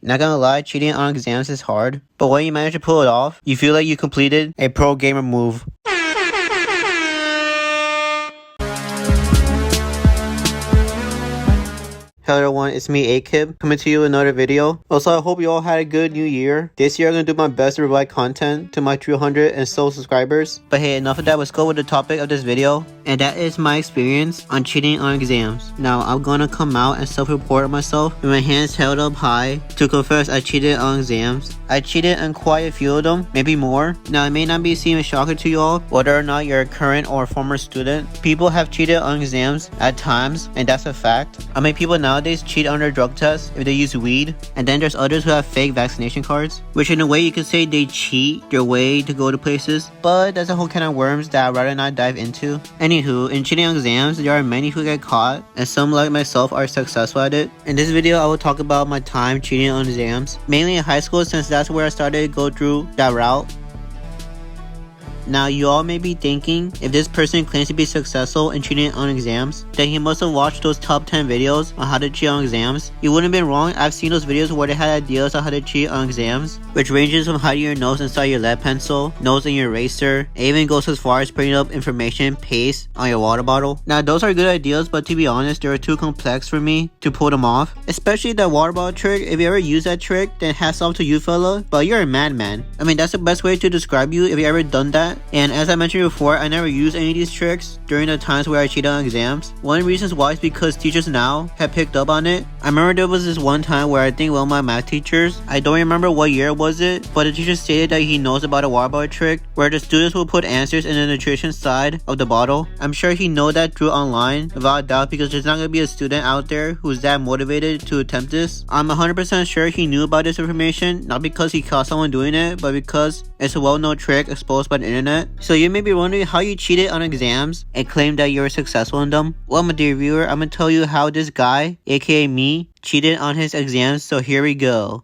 Not gonna lie, cheating on exams is hard, but when you manage to pull it off, you feel like you completed a pro gamer move. Hello everyone, it's me, A-Kib, coming to you with another video. Also, I hope you all had a good new year. This year I'm gonna do my best to provide content to my 300 and so subscribers. But hey, enough of that, let's go with the topic of this video. And that is my experience on cheating on exams. Now, I'm gonna come out and self-report on myself with my hands held up high to confess I cheated on exams. I cheated on quite a few of them, maybe more. Now, it may not be seeming shocking to you all, whether or not you're a current or former student. People have cheated on exams at times, and that's a fact. I mean, people nowadays cheat on their drug tests if they use weed, and then there's others who have fake vaccination cards, which in a way you could say they cheat their way to go to places, but that's a whole can of worms that I'd rather not dive into. Anywho, in cheating on exams, there are many who get caught, and some like myself are successful at it. In this video, I will talk about my time cheating on exams, mainly in high school since that's where I started to go through that route. Now, you all may be thinking, if this person claims to be successful in cheating on exams, then he must have watched those top 10 videos on how to cheat on exams. You wouldn't have been wrong. I've seen those videos where they had ideas on how to cheat on exams, which ranges from hiding your nose inside your lead pencil, nose in your eraser, and even goes as far as putting up information paste on your water bottle. Now, those are good ideas, but to be honest, they were too complex for me to pull them off. Especially that water bottle trick. If you ever use that trick, then hats off to you fella, but you're a madman. I mean, that's the best way to describe you if you ever done that. And as I mentioned before, I never used any of these tricks during the times where I cheated on exams. One of the reasons why is because teachers now have picked up on it. I remember there was this one time where I think one of my math teachers, I don't remember what year was it, but the teacher stated that he knows about a water bottle trick where the students will put answers in the nutrition side of the bottle. I'm sure he know that through online, without a doubt, because there's not going to be a student out there who's that motivated to attempt this. I'm 100% sure he knew about this information, not because he caught someone doing it, but because it's a well-known trick exposed by the internet. So you may be wondering how you cheated on exams and claimed that you were successful in them. Well, my dear viewer, I'm gonna tell you how this guy, aka me, cheated on his exams, so here we go.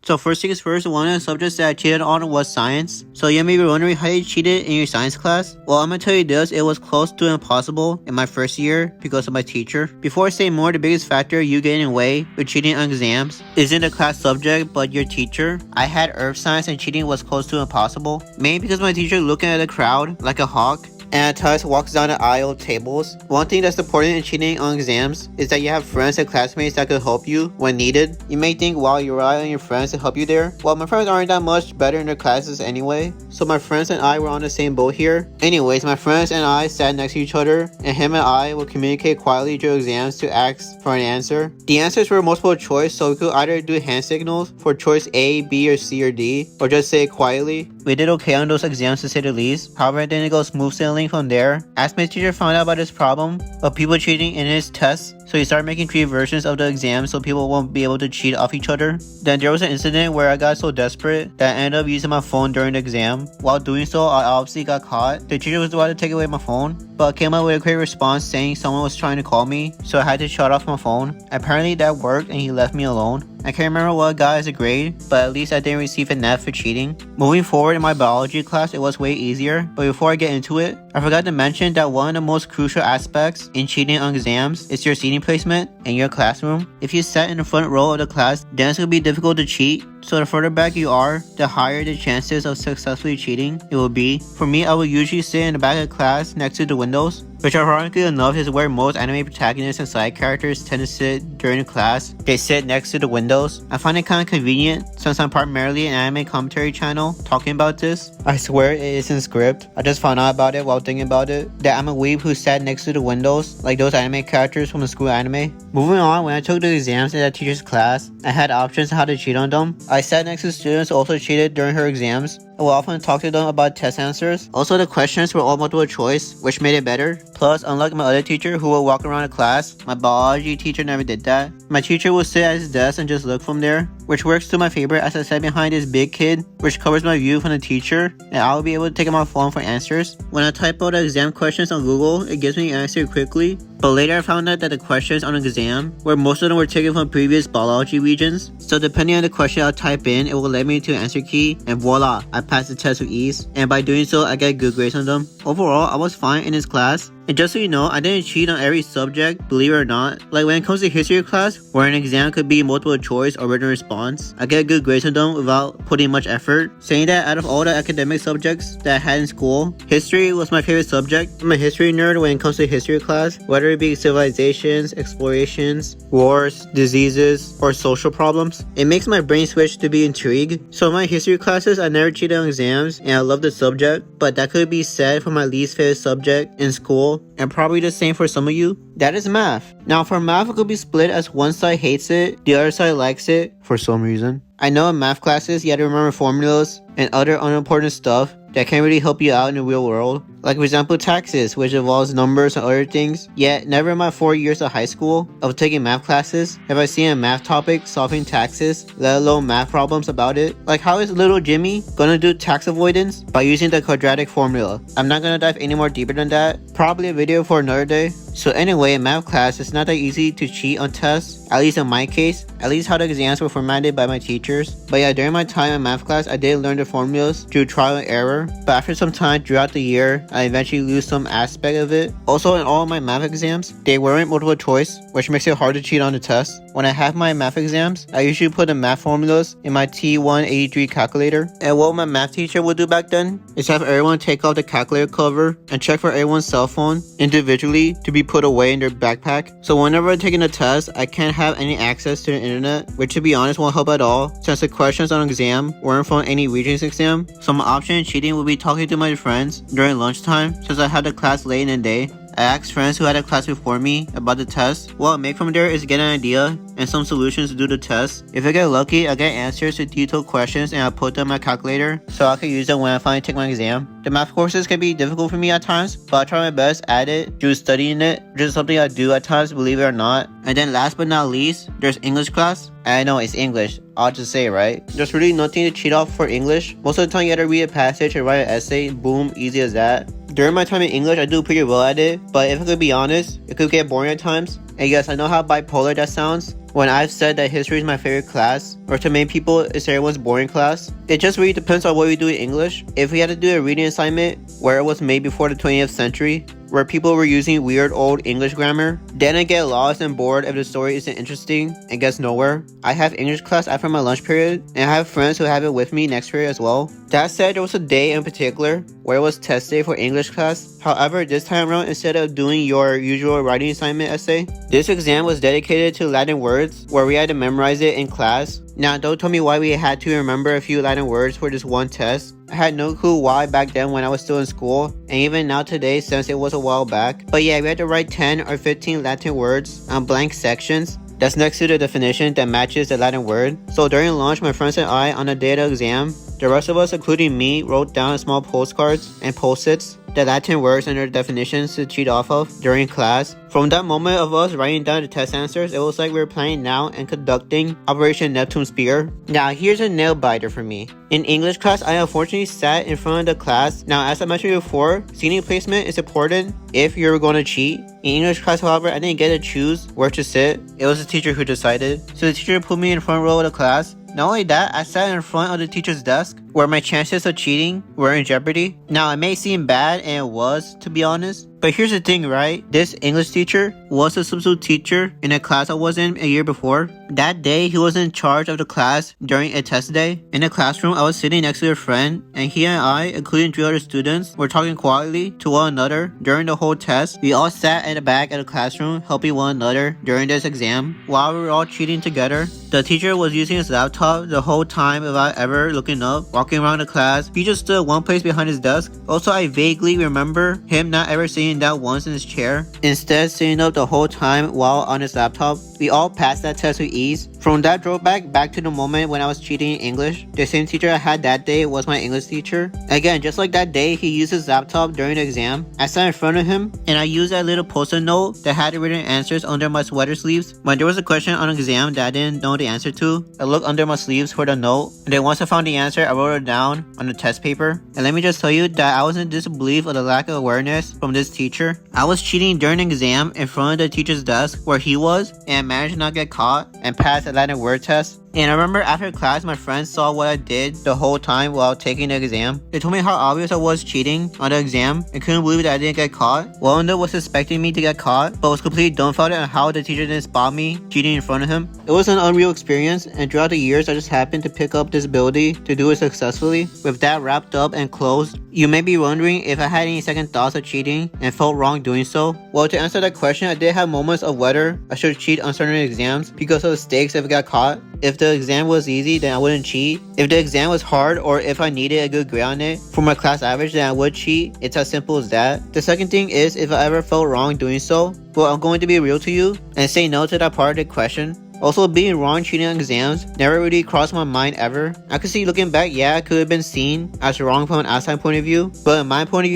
So first things first, one of the subjects that I cheated on was science. So you may be wondering how you cheated in your science class. Well, I'm gonna tell you this, it was close to impossible in my first year because of my teacher. Before I say more, the biggest factor you getting away with cheating on exams isn't the class subject, but your teacher. I had earth science and cheating was close to impossible. Mainly because my teacher looking at the crowd like a hawk, and at times walks down the aisle of tables. One thing that's important in cheating on exams is that you have friends and classmates that could help you when needed. You may think, wow, you rely on your friends to help you there. Well, my friends aren't that much better in their classes anyway, so my friends and I were on the same boat here. Anyways, my friends and I sat next to each other, and him and I would communicate quietly during exams to ask for an answer. The answers were multiple choice, so we could either do hand signals for choice A, B, or C, or D, or just say it quietly. We did okay on those exams to say the least. However, it didn't go smooth sailing from there. As my teacher found out about this problem of people cheating in his tests, so he started making 3 versions of the exam so people won't be able to cheat off each other. Then there was an incident where I got so desperate that I ended up using my phone during the exam. While doing so, I obviously got caught. The teacher was about to take away my phone, but came up with a quick response saying someone was trying to call me, so I had to shut off my phone. Apparently that worked and he left me alone. I can't remember what I got as a grade, but at least I didn't receive an F for cheating. Moving forward in my biology class, it was way easier, but before I get into it, I forgot to mention that one of the most crucial aspects in cheating on exams is your seating placement in your classroom. If you sat in the front row of the class, then it's going to be difficult to cheat. So the further back you are, the higher the chances of successfully cheating it will be. For me, I would usually sit in the back of the class next to the windows, which ironically enough is where most anime protagonists and side characters tend to sit during the class. They sit next to the windows. I find it kind of convenient since I'm primarily an anime commentary channel talking about this. I swear it isn't script. I just found out about it while thinking about it, that I'm a weeb who sat next to the windows like those anime characters from the school anime. Moving on, when I took the exams in that teacher's class, I had options on how to cheat on them. I sat next to students who also cheated during her exams. I will often talk to them about test answers. Also, the questions were all multiple choice, which made it better. Plus, unlike my other teacher who would walk around the class, my biology teacher never did that. My teacher would sit at his desk and just look from there, which works to my favor as I sat behind this big kid, which covers my view from the teacher, and I will be able to take out my phone for answers. When I type out the exam questions on Google, it gives me an answer quickly. But later I found out that the questions on the exam, where most of them were taken from previous biology regions, so depending on the question I'll type in, it will lead me to an answer key, and voila, I passed the test with ease, and by doing so, I get good grades on them. Overall, I was fine in this class, And just so you know, I didn't cheat on every subject, believe it or not. Like when it comes to history class, where an exam could be multiple choice or written response, I get good grades on them without putting much effort. Saying that out of all the academic subjects that I had in school, history was my favorite subject. I'm a history nerd when it comes to history class, whether it be civilizations, explorations, wars, diseases, or social problems. It makes my brain switch to be intrigued. So in my history classes, I never cheated on exams and I love the subject, but that could be said for my least favorite subject in school, and probably the same for some of you. That is math. Now for math, it could be split as one side hates it, the other side likes it for some reason. I know in math classes you have to remember formulas and other unimportant stuff that can't really help you out in the real world. Like for example taxes, which involves numbers and other things. Yet never in my 4 years of high school of taking math classes have I seen a math topic solving taxes, let alone math problems about it. Like how is little Jimmy gonna do tax avoidance by using the quadratic formula? I'm not gonna dive any more deeper than that. Probably a video for another day. So anyway, in math class, it's not that easy to cheat on tests, at least in my case, at least how the exams were formatted by my teachers. But yeah, during my time in math class, I did learn the formulas through trial and error, but after some time throughout the year, I eventually lose some aspect of it. Also, in all of my math exams, they weren't multiple choice, which makes it hard to cheat on the test. When I have my math exams, I usually put the math formulas in my T183 calculator. And what my math teacher would do back then is have everyone take off the calculator cover and check for everyone's cell phone individually to be put away in their backpack. So whenever I'm taking a test, I can't have any access to the internet, which to be honest won't help at all since the questions on exam weren't from any Regents exam. So my option in cheating would be talking to my friends during lunchtime since I had the class late in the day. I asked friends who had a class before me about the test. What I make from there is get an idea and some solutions to do the test. If I get lucky, I get answers to detailed questions and I put them in my calculator so I can use them when I finally take my exam. The math courses can be difficult for me at times, but I try my best at it through studying it, which is something I do at times, believe it or not. And then last but not least, there's English class. I know it's English, I'll just say it, right? There's really nothing to cheat off for English. Most of the time you gotta read a passage and write an essay, boom, easy as that. During my time in English, I do pretty well at it, but if I could be honest, it could get boring at times. And yes, I know how bipolar that sounds when I've said that history is my favorite class, or to many people, it's everyone's boring class. It just really depends on what we do in English. If we had to do a reading assignment where it was made before the 20th century, where people were using weird old English grammar, then I get lost and bored if the story isn't interesting and gets nowhere. I have English class after my lunch period, and I have friends who have it with me next period as well. That said, there was a day in particular where it was test day for English class. However, this time around, instead of doing your usual writing assignment essay, this exam was dedicated to Latin words, where we had to memorize it in class. Now, don't tell me why we had to remember a few Latin words for this one test. I had no clue why back then when I was still in school, and even now today since it was a while back. But yeah, we had to write 10 or 15 Latin words on blank sections that's next to the definition that matches the Latin word. So during lunch, my friends and I, on the day of the exam, the rest of us, including me, wrote down small postcards and post-its, the Latin words and their definitions to cheat off of during class. From that moment of us writing down the test answers, it was like we were playing now and conducting Operation Neptune Spear. Now here's a nail biter for me. In English class, I unfortunately sat in front of the class. Now as I mentioned before, seating placement is important if you're going to cheat. In English class, however, I didn't get to choose where to sit. It was the teacher who decided. So the teacher put me in front row of the class. Not only that, I sat in front of the teacher's desk, where my chances of cheating were in jeopardy. Now, it may seem bad, and it was, to be honest. But here's the thing, right? This English teacher was a substitute teacher in a class I was in a year before. That day, he was in charge of the class during a test day. In the classroom, I was sitting next to a friend, and he and I, including 3 other students, were talking quietly to one another during the whole test. We all sat at the back of the classroom, helping one another during this exam, while we were all cheating together. The teacher was using his laptop the whole time without ever looking up, walking around the class. He just stood one place behind his desk. Also, I vaguely remember him not ever sitting down once in his chair, instead sitting up the whole time while on his laptop. We all passed that test with ease. From that throwback back to the moment when I was cheating in English, the same teacher I had that day was my English teacher. Again, just like that day, he used his laptop during the exam. I sat in front of him, and I used that little post-it note that had the written answers under my sweater sleeves. When there was a question on an exam that I didn't know the answer to, I looked under my sleeves for the note, and then once I found the answer, I wrote it down on the test paper. And let me just tell you that I was in disbelief of the lack of awareness from this teacher. I was cheating during the exam in front of the teacher's desk where he was, and I managed to not get caught and pass the Latin word test. And I remember after class, my friends saw what I did the whole time while taking the exam. They told me how obvious I was cheating on the exam and couldn't believe that I didn't get caught. Wanda was suspecting me to get caught, but was completely dumbfounded on how the teacher didn't spot me cheating in front of him. It was an unreal experience, and throughout the years, I just happened to pick up this ability to do it successfully. With that wrapped up and closed, you may be wondering if I had any second thoughts of cheating and felt wrong doing so. Well, to answer that question, I did have moments of whether I should cheat on certain exams because of the stakes if I got caught. If the exam was easy, then I wouldn't cheat. If the exam was hard, or if I needed a good grade on it for my class average, then I would cheat. It's as simple as that. The second thing is, if I ever felt wrong doing so, well, I'm going to be real to you and say no to that part of the question. Also, being wrong cheating on exams never really crossed my mind ever. I could see looking back, yeah, it could have been seen as wrong from an outside point of view, but in my point of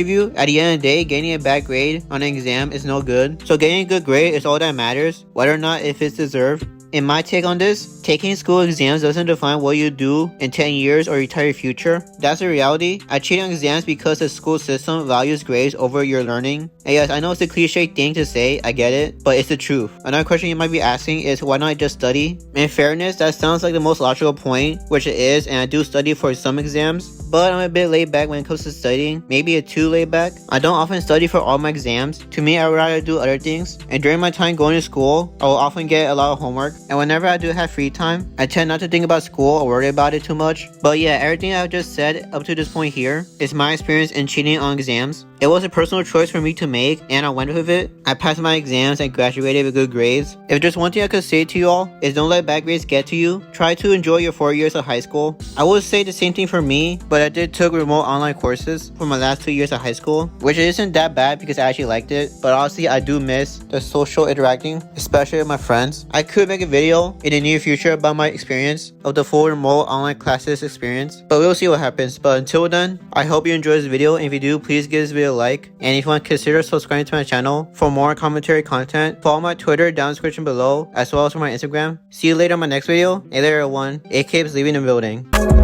view, at the end of the day, getting a bad grade on an exam is no good. So getting a good grade is all that matters, whether or not if it's deserved. In my take on this, taking school exams doesn't define what you do in 10 years or your entire future. That's the reality. I cheat on exams because the school system values grades over your learning. And yes, I know it's a cliche thing to say, I get it, but it's the truth. Another question you might be asking is, why not just study? In fairness, that sounds like the most logical point, which it is, and I do study for some exams, but I'm a bit laid back when it comes to studying, maybe a too laid back. I don't often study for all my exams. To me, I would rather do other things, and during my time going to school, I will often get a lot of homework. And whenever I do have free time, I tend not to think about school or worry about it too much. But yeah, everything I've just said up to this point here is my experience in cheating on exams. It was a personal choice for me to make, and I went with it. I passed my exams and graduated with good grades. If there's one thing I could say to you all, is don't let bad grades get to you. Try to enjoy your 4 years of high school. I would say the same thing for me, but I did took remote online courses for my last 2 years of high school, which isn't that bad because I actually liked it. But honestly, I do miss the social interacting, especially with my friends. I could make a video in the near future about my experience of the full remote online classes experience, but we'll see what happens. But until then, I hope you enjoyed this video, and if you do, please give this video a like, and if you want to consider subscribing to my channel for more commentary content. Follow my Twitter down in the description below, as well as for my Instagram. See you later on my next video, and later one, AK is leaving the building.